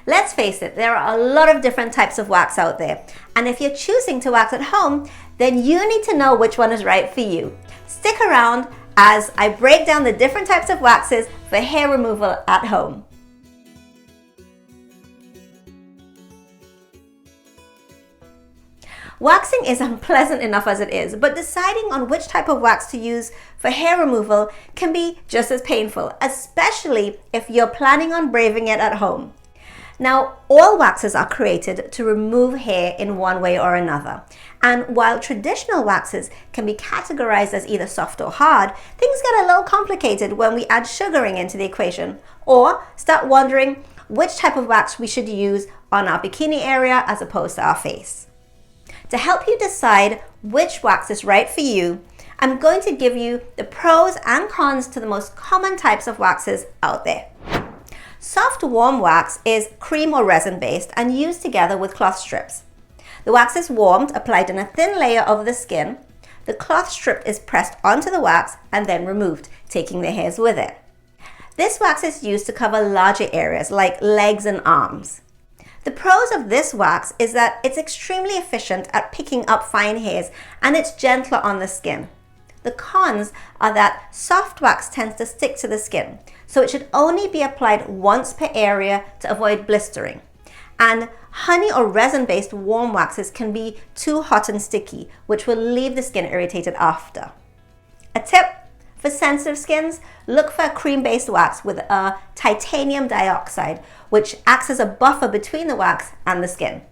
Let's face it, there are a lot of different types of wax out there. And if you're choosing to wax at home, then you need to know which one is right for you. Stick around as I break down the different types of waxes for hair removal at home. Waxing is unpleasant enough as it is, but deciding on which type of wax to use for hair removal can be just as painful, especially if you're planning on braving it at home. Now, all waxes are created to remove hair in one way or another. And while traditional waxes can be categorized as either soft or hard, things get a little complicated when we add sugaring into the equation, or start wondering which type of wax we should use on our bikini area as opposed to our face. To help you decide which wax is right for you, I'm going to give you the pros and cons to the most common types of waxes out there. Soft warm wax is cream or resin based and used together with cloth strips. The wax is warmed, applied in a thin layer over the skin. The cloth strip is pressed onto the wax and then removed, taking the hairs with it. This wax is used to cover larger areas like legs and arms. The pros of this wax is that it's extremely efficient at picking up fine hairs and it's gentler on the skin. The cons are that soft wax tends to stick to the skin, so it should only be applied once per area to avoid blistering. And honey or resin-based warm waxes can be too hot and sticky, which will leave the skin irritated after. A tip for sensitive skins, look for a cream-based wax with a titanium dioxide, which acts as a buffer between the wax and the skin.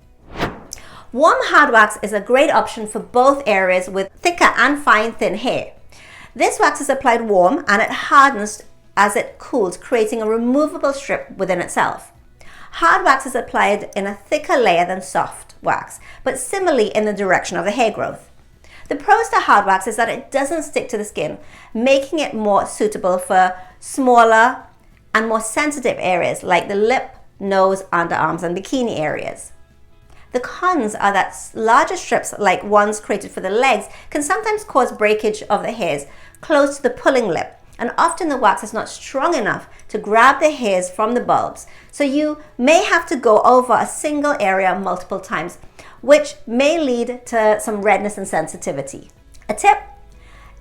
Warm hard wax is a great option for both areas with thicker and fine thin hair. This wax is applied warm and it hardens as it cools, creating a removable strip within itself. Hard wax is applied in a thicker layer than soft wax, but similarly in the direction of the hair growth. The pros to hard wax is that it doesn't stick to the skin, making it more suitable for smaller and more sensitive areas like the lip, nose, underarms, and bikini areas. The cons are that larger strips like ones created for the legs can sometimes cause breakage of the hairs close to the pulling lip, and often the wax is not strong enough to grab the hairs from the bulbs, so you may have to go over a single area multiple times, which may lead to some redness and sensitivity. A tip: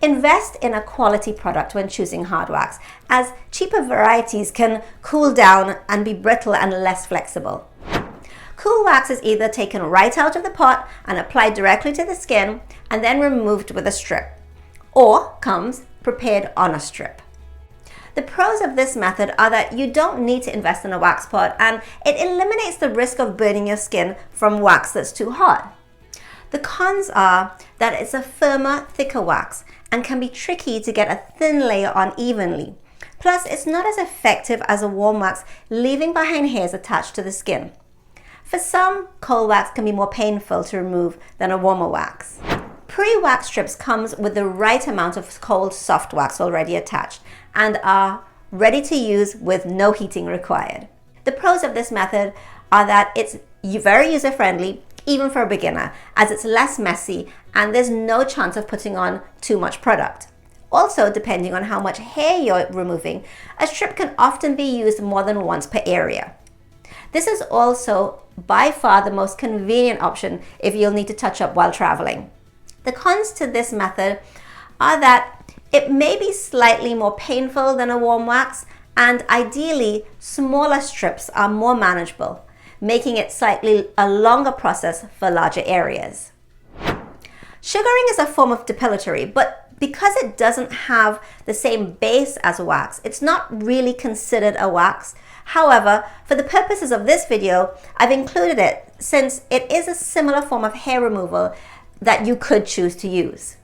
invest in a quality product when choosing hard wax, as cheaper varieties can cool down and be brittle and less flexible. Cool wax is either taken right out of the pot and applied directly to the skin and then removed with a strip, or comes prepared on a strip. The pros of this method are that you don't need to invest in a wax pot and it eliminates the risk of burning your skin from wax that's too hot. The cons are that it's a firmer, thicker wax and can be tricky to get a thin layer on evenly. Plus, it's not as effective as a warm wax, leaving behind hairs attached to the skin. For some, cold wax can be more painful to remove than a warmer wax. Pre-wax strips comes with the right amount of cold soft wax already attached and are ready to use with no heating required. The pros of this method are that it's very user-friendly, even for a beginner, as it's less messy and there's no chance of putting on too much product. Also, depending on how much hair you're removing, a strip can often be used more than once per area. This is also by far the most convenient option if you'll need to touch up while traveling. The cons to this method are that it may be slightly more painful than a warm wax, and ideally, smaller strips are more manageable, making it slightly a longer process for larger areas. Sugaring is a form of depilatory, but because it doesn't have the same base as wax, it's not really considered a wax. However, for the purposes of this video, I've included it since it is a similar form of hair removal that you could choose to use.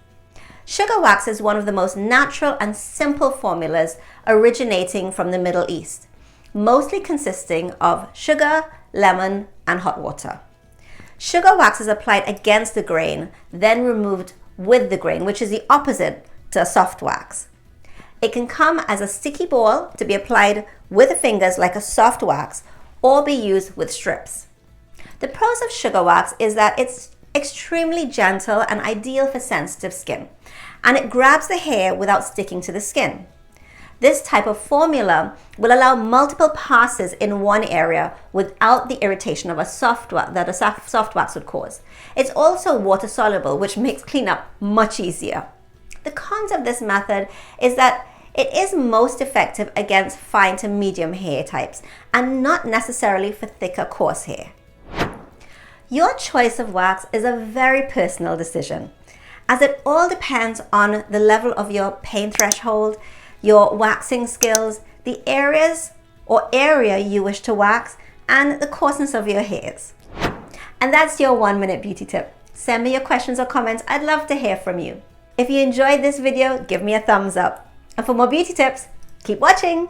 Sugar wax is one of the most natural and simple formulas originating from the Middle East, mostly consisting of sugar, lemon, and hot water. Sugar wax is applied against the grain, then removed with the grain, which is the opposite to soft wax. It can come as a sticky ball to be applied with the fingers like a soft wax, or be used with strips. The pros of sugar wax is that it's extremely gentle and ideal for sensitive skin, and it grabs the hair without sticking to the skin. This type of formula will allow multiple passes in one area without the irritation of a soft wax that a soft wax would cause. It's also water soluble, which makes cleanup much easier. The cons of this method is that it is most effective against fine to medium hair types and not necessarily for thicker, coarse hair. Your choice of wax is a very personal decision, as it all depends on the level of your pain threshold, your waxing skills, the area you wish to wax, and the coarseness of your hairs. And that's your 1-minute beauty tip. Send me your questions or comments. I'd love to hear from you. If you enjoyed this video, give me a thumbs up. And for more beauty tips, keep watching.